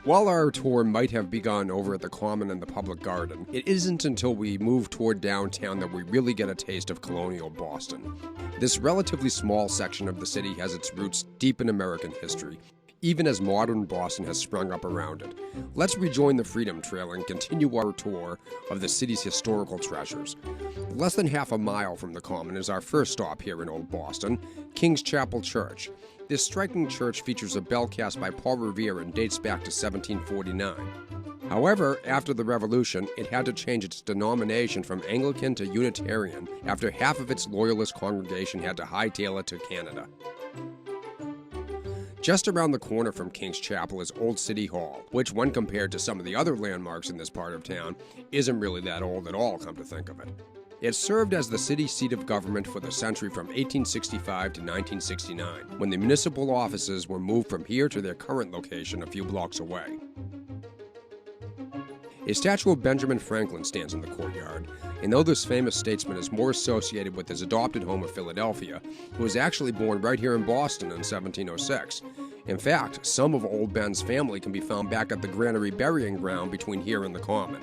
While our tour might have begun over at the Common and the Public Garden, it isn't until we move toward downtown that we really get a taste of colonial Boston. This relatively small section of the city has its roots deep in American history, even as modern Boston has sprung up around it. Let's rejoin the Freedom Trail and continue our tour of the city's historical treasures. Less than half a mile from the Common is our first stop here in Old Boston, King's Chapel Church. This striking church features a bell cast by Paul Revere and dates back to 1749. However, after the Revolution, it had to change its denomination from Anglican to Unitarian after half of its Loyalist congregation had to hightail it to Canada. Just around the corner from King's Chapel is Old City Hall, which, when compared to some of the other landmarks in this part of town, isn't really that old at all, come to think of it. It served as the city seat of government for the century from 1865 to 1969, when the municipal offices were moved from here to their current location a few blocks away. A statue of Benjamin Franklin stands in the courtyard, and though this famous statesman is more associated with his adopted home of Philadelphia, he was actually born right here in Boston in 1706. In fact, some of Old Ben's family can be found back at the Granary Burying Ground between here and the Common.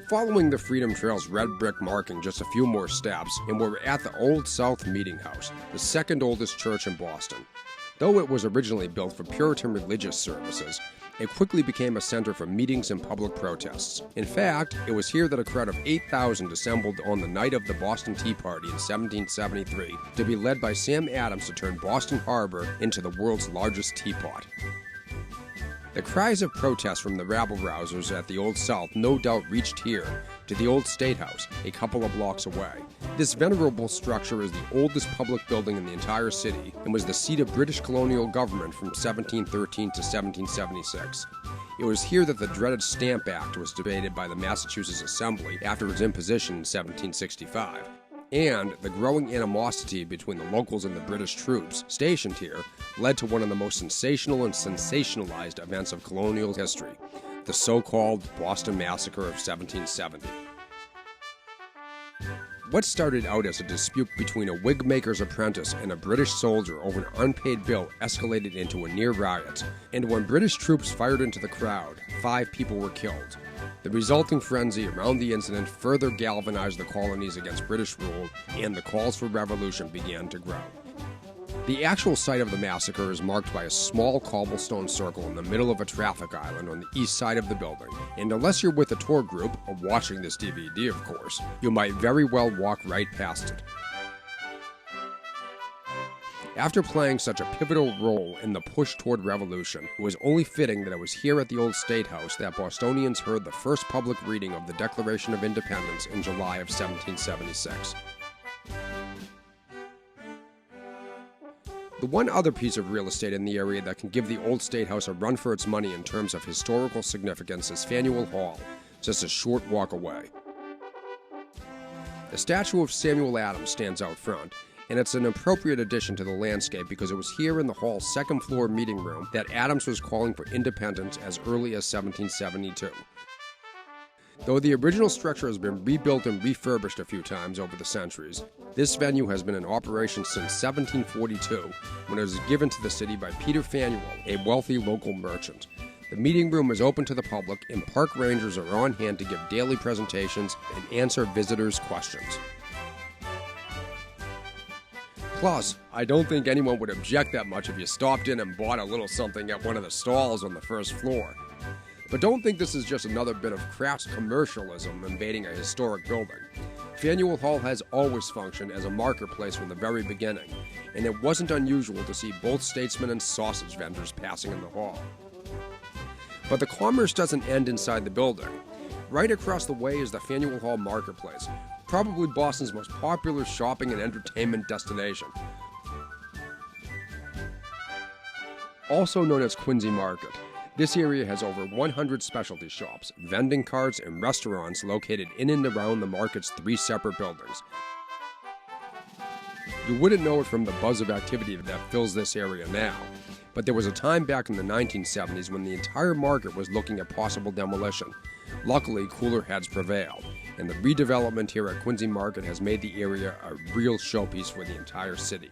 Following the Freedom Trail's red brick marking just a few more steps, and we're at the Old South Meeting House, the second oldest church in Boston. Though it was originally built for Puritan religious services, it quickly became a center for meetings and public protests. In fact, it was here that a crowd of 8,000 assembled on the night of the Boston Tea Party in 1773 to be led by Sam Adams to turn Boston Harbor into the world's largest teapot. The cries of protest from the rabble-rousers at the Old South no doubt reached here, to the Old State House, a couple of blocks away. This venerable structure is the oldest public building in the entire city and was the seat of British colonial government from 1713 to 1776. It was here that the dreaded Stamp Act was debated by the Massachusetts Assembly after its imposition in 1765. And the growing animosity between the locals and the British troops stationed here led to one of the most sensational and sensationalized events of colonial history, the so-called Boston Massacre of 1770. What started out as a dispute between a wig maker's apprentice and a British soldier over an unpaid bill escalated into a near riot, and when British troops fired into the crowd, 5 people were killed. The resulting frenzy around the incident further galvanized the colonies against British rule, and the calls for revolution began to grow. The actual site of the massacre is marked by a small cobblestone circle in the middle of a traffic island on the east side of the building, and unless you're with a tour group, or watching this DVD of course, you might very well walk right past it. After playing such a pivotal role in the push toward revolution, it was only fitting that it was here at the Old State House that Bostonians heard the first public reading of the Declaration of Independence in July of 1776. The one other piece of real estate in the area that can give the Old State House a run for its money in terms of historical significance is Faneuil Hall, just a short walk away. The statue of Samuel Adams stands out front, and it's an appropriate addition to the landscape because it was here in the hall's second-floor meeting room that Adams was calling for independence as early as 1772. Though the original structure has been rebuilt and refurbished a few times over the centuries, this venue has been in operation since 1742, when it was given to the city by Peter Faneuil, a wealthy local merchant. The meeting room is open to the public, and park rangers are on hand to give daily presentations and answer visitors' questions. Plus, I don't think anyone would object that much if you stopped in and bought a little something at one of the stalls on the first floor. But don't think this is just another bit of crass commercialism invading a historic building. Faneuil Hall has always functioned as a marketplace from the very beginning, and it wasn't unusual to see both statesmen and sausage vendors passing in the hall. But the commerce doesn't end inside the building. Right across the way is the Faneuil Hall Marketplace, probably Boston's most popular shopping and entertainment destination. Also known as Quincy Market, this area has over 100 specialty shops, vending carts, and restaurants located in and around the market's 3 separate buildings. You wouldn't know it from the buzz of activity that fills this area now, but there was a time back in the 1970s when the entire market was looking at possible demolition. Luckily, cooler heads prevailed, and the redevelopment here at Quincy Market has made the area a real showpiece for the entire city.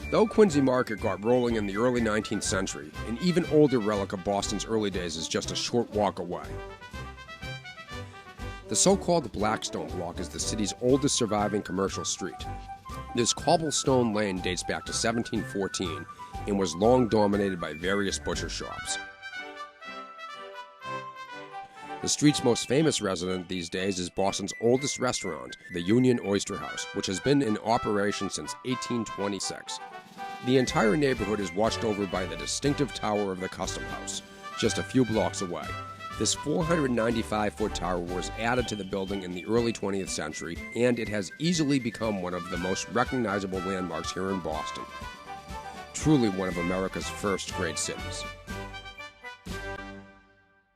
Though Quincy Market got rolling in the early 19th century, an even older relic of Boston's early days is just a short walk away. The so-called Blackstone Block is the city's oldest surviving commercial street. This cobblestone lane dates back to 1714 and was long dominated by various butcher shops. The street's most famous resident these days is Boston's oldest restaurant, the Union Oyster House, which has been in operation since 1826. The entire neighborhood is watched over by the distinctive tower of the Custom House, just a few blocks away. This 495-foot tower was added to the building in the early 20th century, and it has easily become one of the most recognizable landmarks here in Boston. Truly one of America's first great cities.